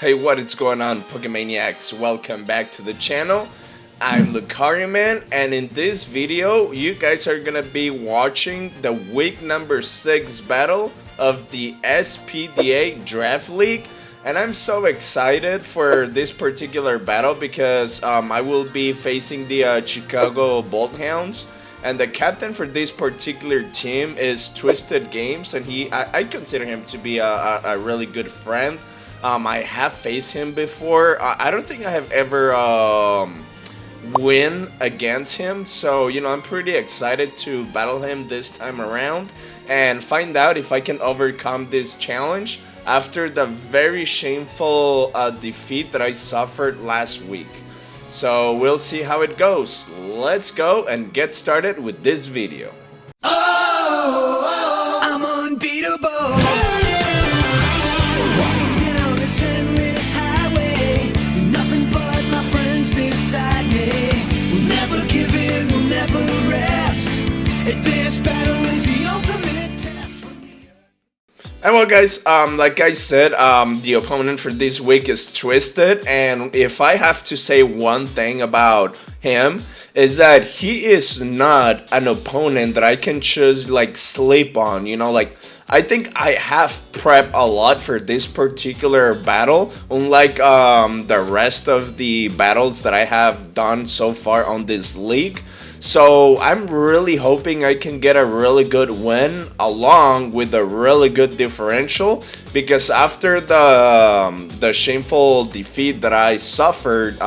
Hey, what is going on, Pokemaniacs? Welcome back to the channel. I'm Lucario Man, and in this video, you guys are gonna be watching the week number 6 battle of the SPDA Draft League. And I'm so excited for this particular battle because I will be facing the Chicago Bolthounds. And the captain for this particular team is Twisted Games, and I consider him to be a really good friend. I have faced him before. I don't think I have ever win against him, so I'm pretty excited to battle him this time around and find out if I can overcome this challenge after the very shameful defeat that I suffered last week. So we'll see how it goes. Let's go and get started with this video. Oh, I'm unbeatable. Walking down this endless highway, nothing but my friends beside me. We'll never give in, we'll never rest. Advanced battle is the ultimate test for me. And well, guys, like I said, the opponent for this week is Twisted, and if I have to say one thing about him, is that he is not an opponent that I can just like sleep on. Like I think I have prepped a lot for this particular battle, unlike the rest of the battles that I have done so far on this league. So I'm really hoping I can get a really good win along with a really good differential, because after the shameful defeat that I suffered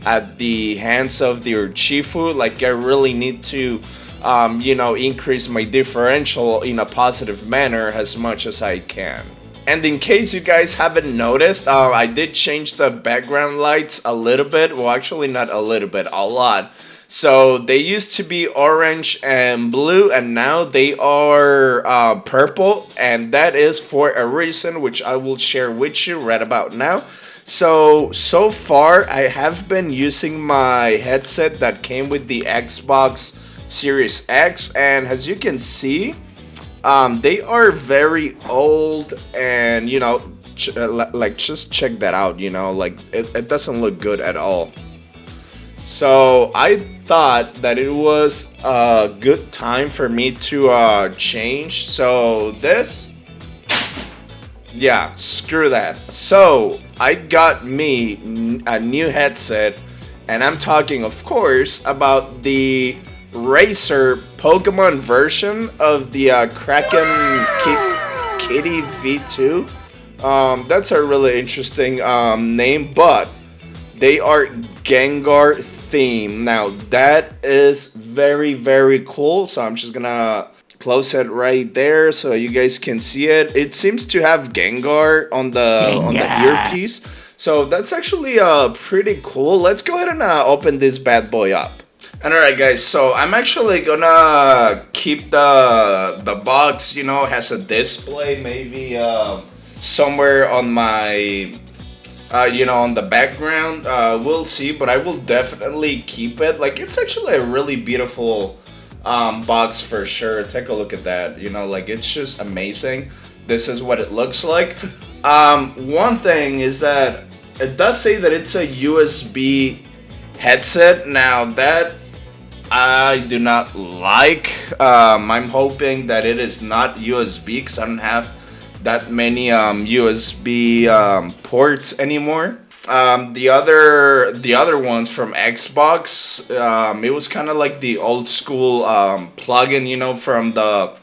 at the hands of the Urshifu, like I really need to increase my differential in a positive manner as much as I can. And in case you guys haven't noticed, I did change the background lights a little bit. Well, actually not a little bit, a lot. So they used to be orange and blue, and now they are purple, and that is for a reason which I will share with you right about now. So far I have been using my headset that came with the Xbox Series X, and as you can see, they are very old, and like just check that out. Like it doesn't look good at all. So I thought that it was a good time for me to change. So yeah, screw that. So I got me a new headset, and I'm talking, of course, about the Racer Pokemon version of the Kraken Kitty V2. That's a really interesting name, but they are Gengar themed. Now that is very, very cool. So I'm just gonna close it right there so you guys can see it. It seems to have Gengar on the earpiece. So that's actually pretty cool. Let's go ahead and open this bad boy up. And alright guys, so I'm actually gonna keep the box, has a display maybe somewhere on my on the background. We'll see, but I will definitely keep it. Like, it's actually a really beautiful box for sure. Take a look at that. Like, it's just amazing. This is what it looks like. One thing is that it does say that it's a USB headset. Now that I do not like. I'm hoping that it is not USB, because I don't have that many USB ports anymore. The other ones from Xbox, it was kind of like the old school plug-in, from the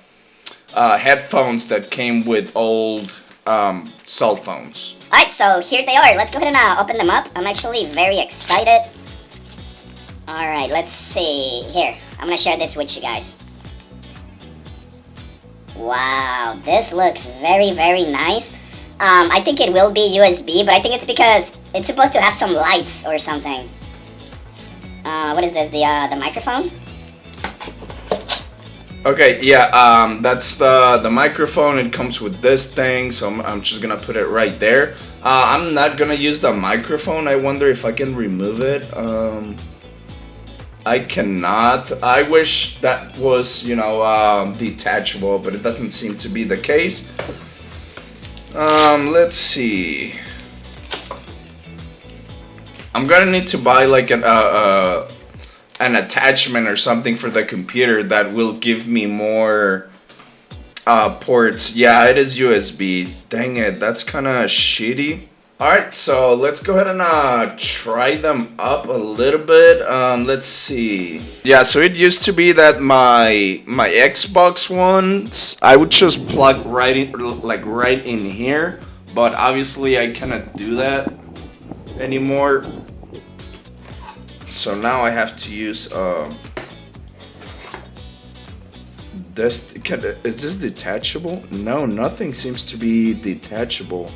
headphones that came with old cell phones. Alright, so here they are. Let's go ahead and open them up. I'm actually very excited. Alright, let's see. Here, I'm gonna share this with you guys. Wow, this looks very, very nice. I think it will be USB, but I think it's because it's supposed to have some lights or something. What is this? The microphone? Okay, yeah, that's the microphone. It comes with this thing, so I'm just gonna put it right there. I'm not gonna use the microphone. I wonder if I can remove it. I cannot. I wish that was, detachable, but it doesn't seem to be the case. Let's see. I'm gonna need to buy like an attachment or something for the computer that will give me more ports. Yeah, it is USB. Dang it, that's kind of shitty. Alright, so let's go ahead and try them up a little bit. Let's see. Yeah, so it used to be that my Xbox ones, I would just plug right in, like right in here. But obviously I cannot do that anymore. So now I have to use this. Is this detachable? No, nothing seems to be detachable.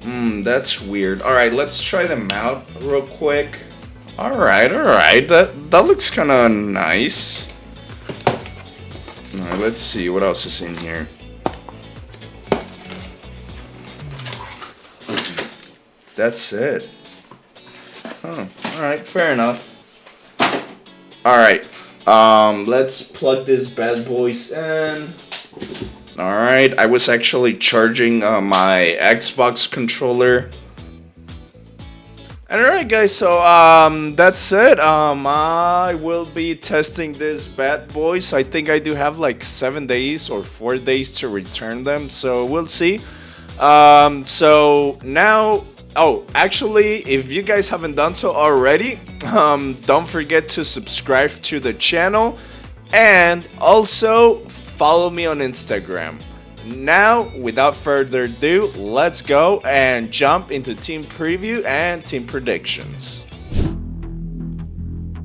That's weird. All right, let's try them out real quick. All right. That looks kind of nice. All right, let's see what else is in here. That's it. Oh, all right, fair enough. All right, let's plug this bad boys in. Alright, I was actually charging my Xbox controller. And alright guys, so that's it. I will be testing this bad boys. I think I do have like 7 days or 4 days to return them, so we'll see. So now, oh, actually, if you guys haven't done so already, don't forget to subscribe to the channel and also follow me on Instagram. Now, without further ado, let's go and jump into team preview and team predictions.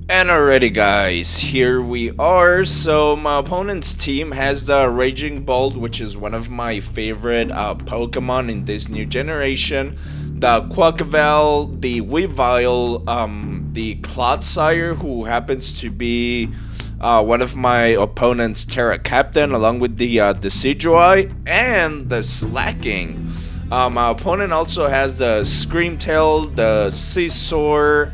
And alrighty guys, here we are. So my opponent's team has the Raging Bolt, which is one of my favorite Pokemon in this new generation. The Quaquaval, the Weavile, the Clodsire, who happens to be one of my opponent's Terra Captain, along with the Decidueye and the Slacking. My opponent also has the Screamtail, the Scizor,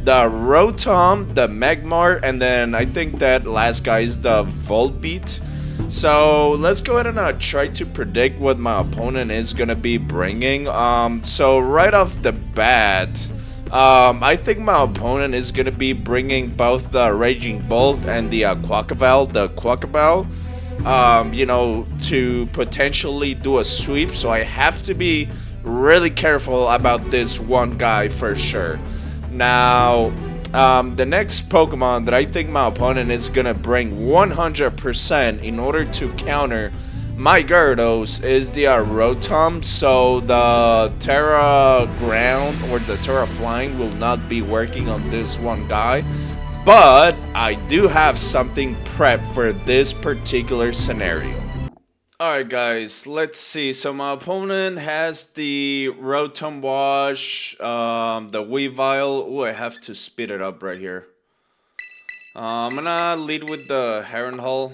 the Rotom, the Magmar, and then I think that last guy is the Volbeat. So let's go ahead and try to predict what my opponent is gonna be bringing. So right off the bat, I think my opponent is gonna be bringing both the Raging Bolt and the Quaquaval. You know, to potentially do a sweep. So I have to be really careful about this one guy for sure. Now, the next Pokemon that I think my opponent is gonna bring 100% in order to counter my Gyarados is the Rotom. So the Terra Ground or the Terra Flying will not be working on this one guy, but I do have something prepped for this particular scenario. Alright guys, let's see. So my opponent has the Rotom Wash, the Weavile. Oh, I have to speed it up right here. I'm gonna lead with the Harrenhal.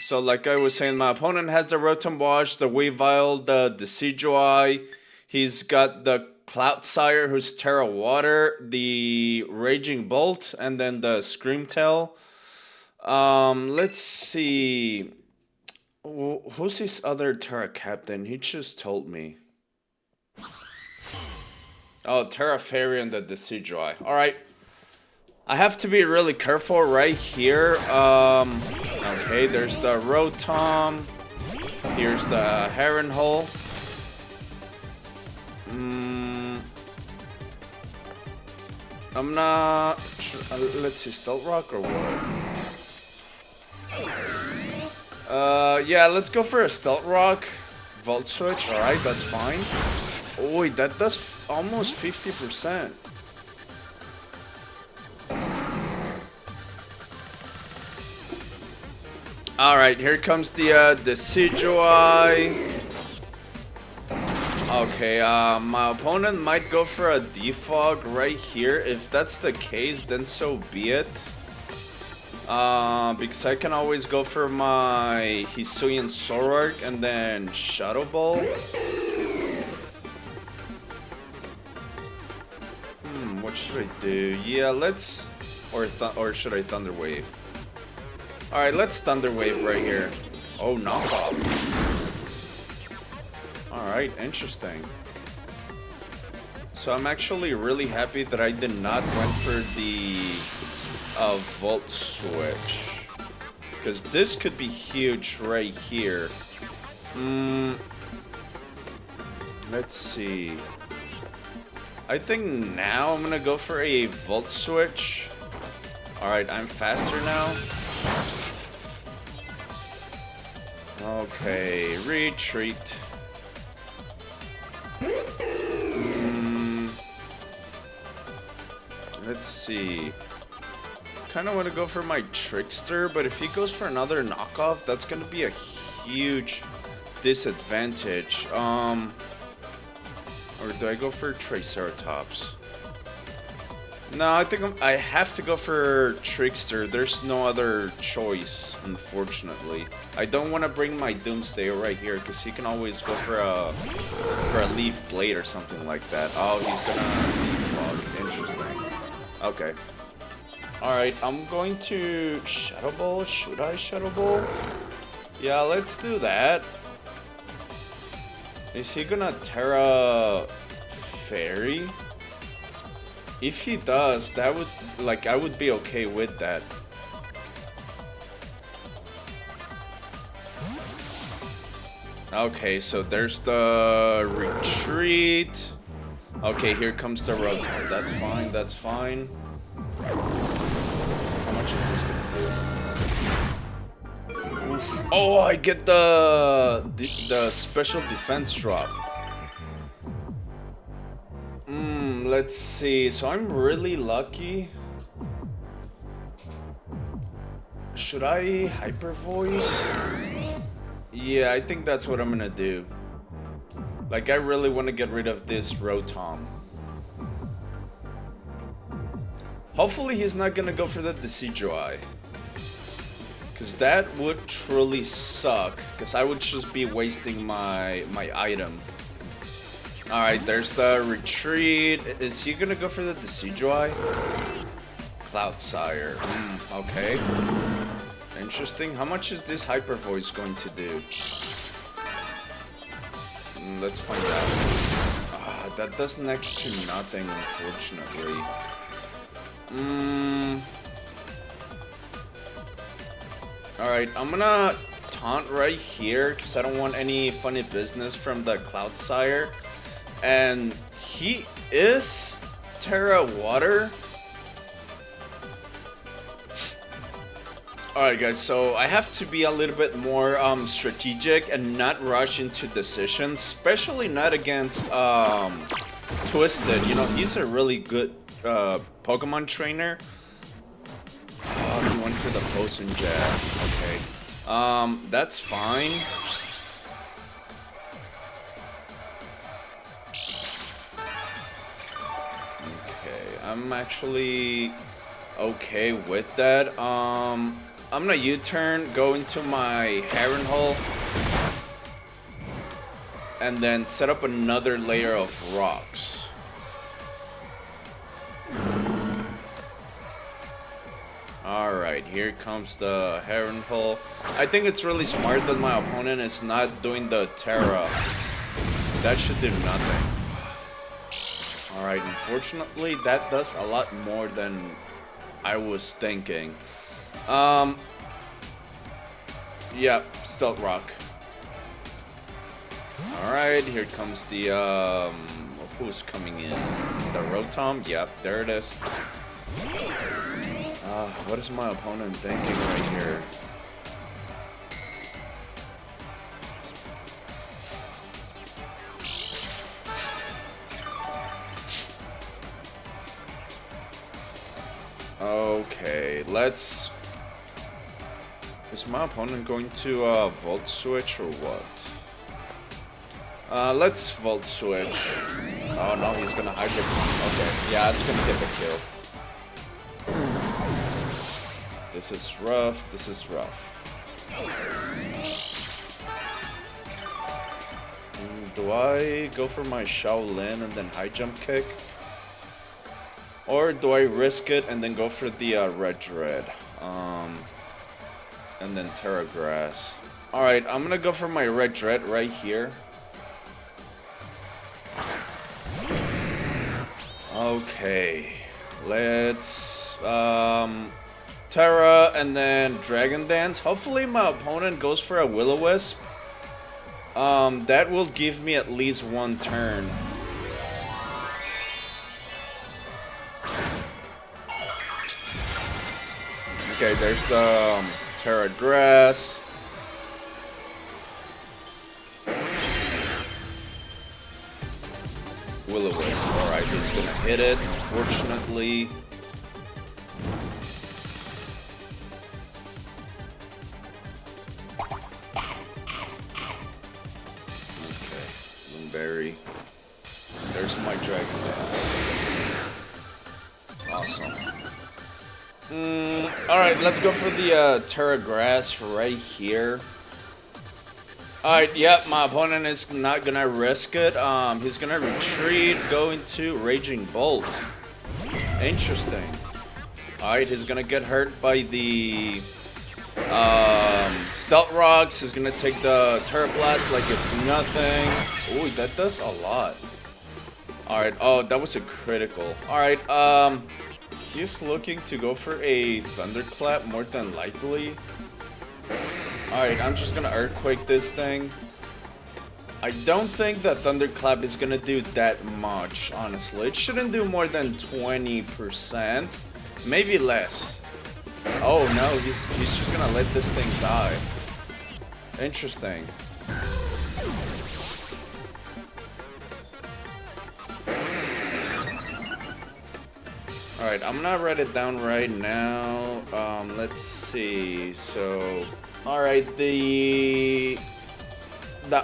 So like I was saying, my opponent has the Rotom Wash, the Weavile, the Decidueye. He's got the Clodsire, who's Terra Water, the Raging Bolt, and then the Screamtail. Let's see. Who's his other Terra Captain? He just told me. Oh, Terra Fairy and the Decidueye. Alright. I have to be really careful right here. Okay, there's the Rotom. Here's the Harrenhal. I'm not sure. Let's see, Stealth Rock or what? Yeah, let's go for a Stealth Rock. Volt Switch, alright, that's fine. Oh, wait, that does almost 50%. Alright, here comes the Decidueye. Okay, my opponent might go for a Defog right here. If that's the case, then so be it. Because I can always go for my Hisuian Zoroark and then Shadow Ball. What should I do? Yeah, let's... Or should I Thunder Wave? Alright, let's Thunder Wave right here. Oh, knockoff. Alright, interesting. So I'm actually really happy that I did not went for the Volt Switch. Because this could be huge right here. Let's see. I think now I'm gonna go for a Volt Switch. Alright, I'm faster now. Okay, retreat. Let's see. Kind of want to go for my Trickster, but if he goes for another knockoff, that's going to be a huge disadvantage. Or do I go for Triceratops? No, I think I have to go for Trickster. There's no other choice, unfortunately. I don't want to bring my Doomsday right here because he can always go for a Leaf Blade or something like that. Oh, he's gonna Leaf Log. Interesting. Okay. Alright, I'm going to Shadow Ball. Should I Shadow Ball? Yeah, let's do that. Is he gonna Terra Fairy? If he does, that would, like, I would be okay with that. Okay, so there's the retreat. Okay, here comes the Rotom. That's fine, that's fine. How much is this gonna do? Oof. Oh, I get the special defense drop. Let's see. So I'm really lucky. Should I Hyper Voice? Yeah, I think that's what I'm gonna do. Like, I really want to get rid of this Rotom. Hopefully he's not gonna go for the Decidueye. Because that would truly suck. Because I would just be wasting my item. Alright, there's the retreat. Is he gonna go for the Decidueye? Cloudsire. Okay. Interesting. How much is this Hyper Voice going to do? Let's find out. That does next to nothing, unfortunately. Alright, I'm gonna taunt right here because I don't want any funny business from the Cloudsire. And he is Terra Water. Alright guys, so I have to be a little bit more strategic and not rush into decisions, especially not against Twisted. You know, he's a really good Pokemon trainer. Oh, he went for the Potion Jab. Okay. That's fine. Okay, I'm actually okay with that. I'm gonna U-turn, go into my Harrenhal, and then set up another layer of rocks. Alright, here comes the Harrenhal. I think it's really smart that my opponent is not doing the Terra. That should do nothing. Alright, unfortunately, that does a lot more than I was thinking. Yeah, Stealth Rock. Alright, here comes the, who's coming in? The Rotom? Yep, there it is. What is my opponent thinking right here? Okay, let's... Is my opponent going to Volt Switch or what? Let's Volt Switch. Oh no, he's gonna Hydro Pump. Okay, yeah, it's gonna get the kill. This is rough, this is rough. Do I go for my Shaolin and then high jump kick? Or do I risk it and then go for the Red Dread? And then Terra Grass. Alright, I'm gonna go for my Red Dread right here. Okay, let's Terra and then Dragon Dance. Hopefully my opponent goes for a Will-O-Wisp. That will give me at least one turn. Okay, there's the Terra Grass. Will-O-Wisp. Alright, he's gonna hit it, unfortunately. Okay, Moonberry. There's my Dragon Dance. Awesome. Alright, let's go for the Terra Grass right here. Alright, yep, my opponent is not gonna risk it. He's gonna retreat, go into Raging Bolt. Interesting. Alright, he's gonna get hurt by the Stealth Rocks. He's gonna take the Terra Blast like it's nothing. Ooh, that does a lot. Alright, oh, that was a critical. Alright, he's looking to go for a Thunderclap more than likely. Alright, I'm just gonna Earthquake this thing. I don't think that Thunderclap is gonna do that much, honestly. It shouldn't do more than 20%. Maybe less. Oh no, he's just gonna let this thing die. Interesting. Alright, I'm gonna write it down right now. Let's see. So, alright, the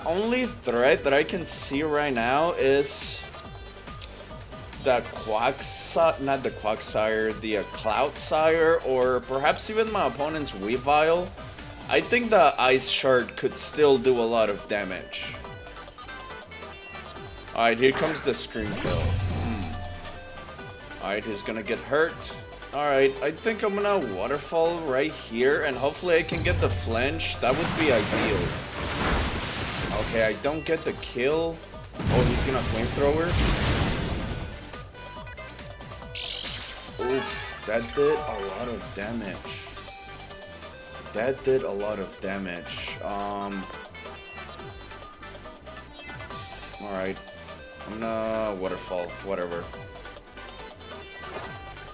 only threat that I can see right now is the not the Quagsire, the Cloudsire, or perhaps even my opponent's Weavile. I think the Ice Shard could still do a lot of damage. Alright, here comes the Scream Kill. Alright, he's gonna get hurt. Alright, I think I'm gonna Waterfall right here, and hopefully I can get the flinch. That would be ideal. Okay, I don't get the kill. Oh, he's gonna Flamethrower. Oof, that did a lot of damage. That did a lot of damage. Alright. I'm gonna Waterfall, whatever.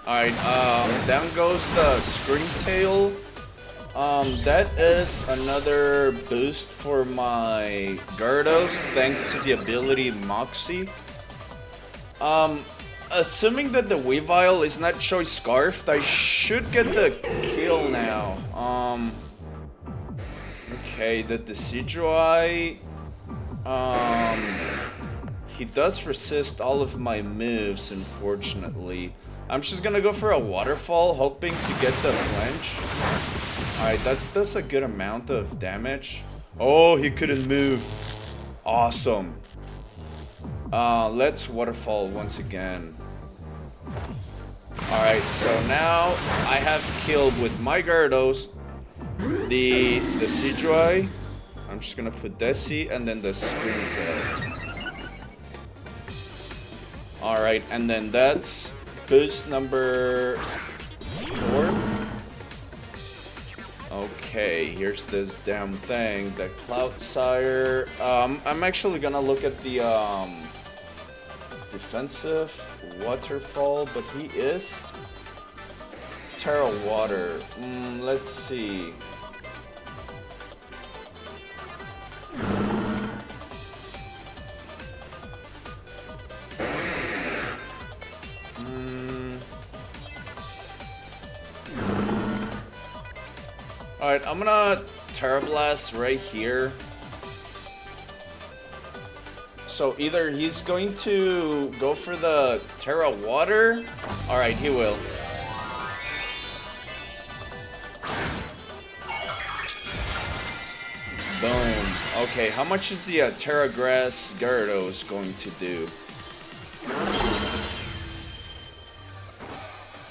Alright, down goes the Screamtail. That is another boost for my Gyarados, thanks to the ability Moxie. Assuming that the Weavile is not Choice Scarfed, I should get the kill now. Okay, the Decidueye, he does resist all of my moves, unfortunately. I'm just gonna go for a Waterfall, hoping to get the flinch. Alright, that does a good amount of damage. Oh, he couldn't move. Awesome. Let's Waterfall once again. Alright, so now I have killed with my Gyarados the Decidueye. I'm just gonna put Desi and then the Screamtail. Alright, and then that's boost number 4. Okay, here's this damn thing, the Cloudsire. I'm actually gonna look at the defensive Waterfall, but he is Terra Water. Let's see. Alright, I'm gonna Terra Blast right here. So either he's going to go for the Terra Water. Alright, he will. Boom. Okay, how much is the Terra Grass Gyarados going to do?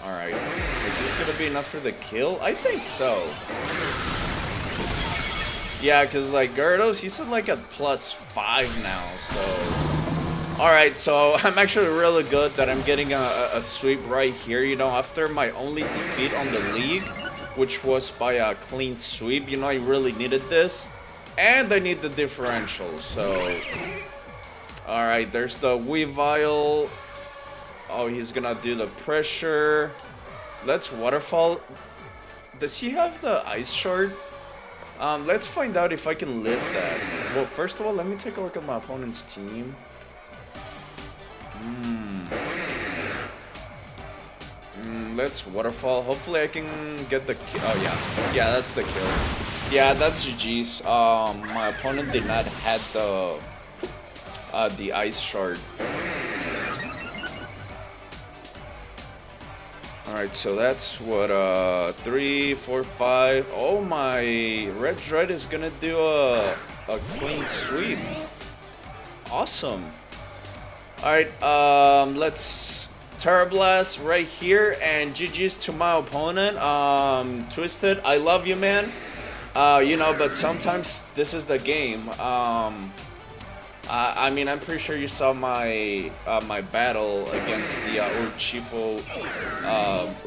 Alright. Is this gonna be enough for the kill? I think so. Yeah, because like Gyarados, he's at like a +5 now, so Alright, so I'm actually really good that I'm getting a sweep right here, you know, after my only defeat on the league, which was by a clean sweep. You know, I really needed this. And I need the differential, so... Alright, there's the Weavile. Oh, he's gonna do the pressure. Let's Waterfall. Does he have the Ice Shard? Let's find out if I can live that. Well, first of all, let me take a look at my opponent's team. Let's Waterfall. Hopefully I can get the kill. Oh, yeah. Yeah, that's the kill. Yeah, that's GG's. My opponent did not have the Ice Shard. Alright, so that's what, 3, 4, 5. Oh, my Red Dread is gonna do a clean sweep. Awesome. Alright, let's Terra Blast right here, and GG's to my opponent. Twisted, I love you, man. You know, but sometimes this is the game. I mean, I'm pretty sure you saw my my battle against the Urchifo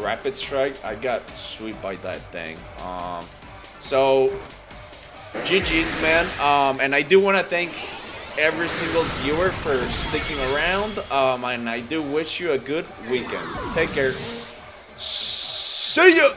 Rapid Strike. I got swept by that thing. So, GG's, man. And I do want to thank every single viewer for sticking around. And I do wish you a good weekend. Take care. See ya!